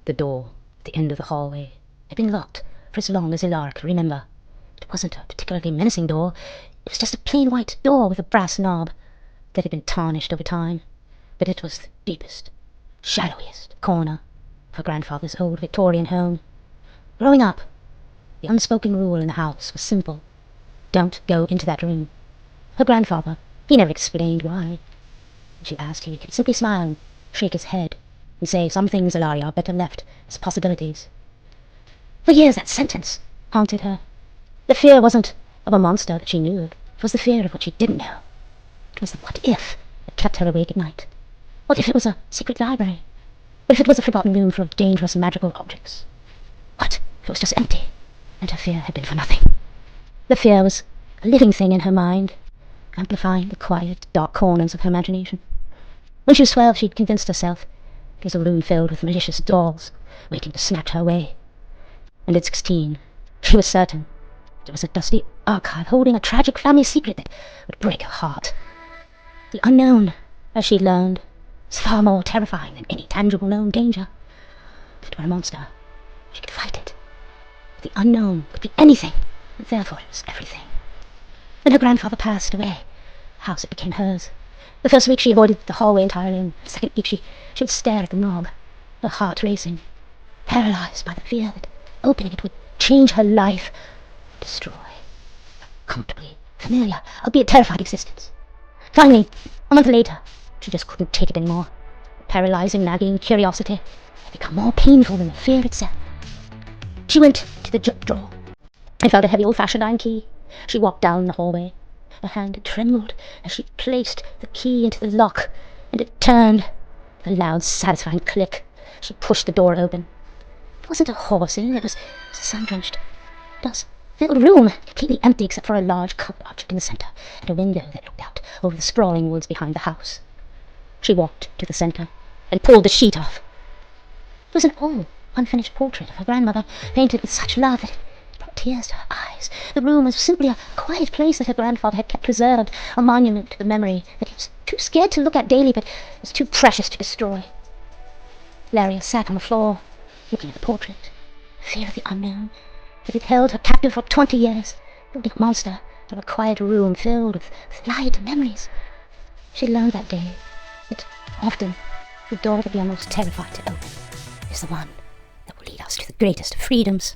The door at the end of the hallway had been locked for as long as Ilara could remember. It wasn't a particularly menacing door. It was just a plain white door with a brass knob that had been tarnished over time. But it was the deepest, shadowiest corner of her grandfather's old Victorian home. Growing up, the unspoken rule in the house was simple. Don't go into that room. Her grandfather, he never explained why. When she asked, he could simply smile and shake his head and say some things, Ilaria, are better left as possibilities. For years that sentence haunted her. The fear wasn't of a monster that she knew. It was the fear of what she didn't know. It was the what if that kept her awake at night. What if it was a secret library? What if it was a forgotten room full of dangerous magical objects? What if it was just empty, and her fear had been for nothing? The fear was a living thing in her mind, amplifying the quiet, dark corners of her imagination. When she was 12, she'd convinced herself it was a room filled with malicious dolls, waiting to snatch her away. And at 16, she was certain it was a dusty archive holding a tragic family secret that would break her heart. The unknown, as she'd learned, was far more terrifying than any tangible known danger. If it were a monster, she could fight it. But the unknown could be anything, and therefore it was everything. When her grandfather passed away, the house, it became hers. The first week she avoided the hallway entirely, and the second week she would stare at the knob, her heart racing, paralyzed by the fear that opening it would change her life, destroy a comfortably familiar, albeit terrified existence. Finally, a month later, she just couldn't take it anymore. The paralyzing, nagging curiosity had become more painful than the fear itself. She went to the junk drawer and found a heavy old-fashioned iron key. She walked down the hallway. Her hand trembled as she placed the key into the lock, and it turned. With a loud, satisfying click, she pushed the door open. It wasn't a horse in it, it was a sun-drenched, dust-filled room, completely empty except for a large carved object in the center, and a window that looked out over the sprawling woods behind the house. She walked to the center and pulled the sheet off. It was an old, unfinished portrait of her grandmother, painted with such love that it brought tears to her eyes. The room was simply a quiet place that her grandfather had kept preserved, a monument to the memory that he was too scared to look at daily, but was too precious to destroy. Ilaria sat on the floor, looking at the portrait. Fear of the unknown that had held her captive for 20 years, building a monster from a quiet room filled with light and memories. She learned that day that often the door that we are most terrified to open is the one that will lead us to the greatest of freedoms.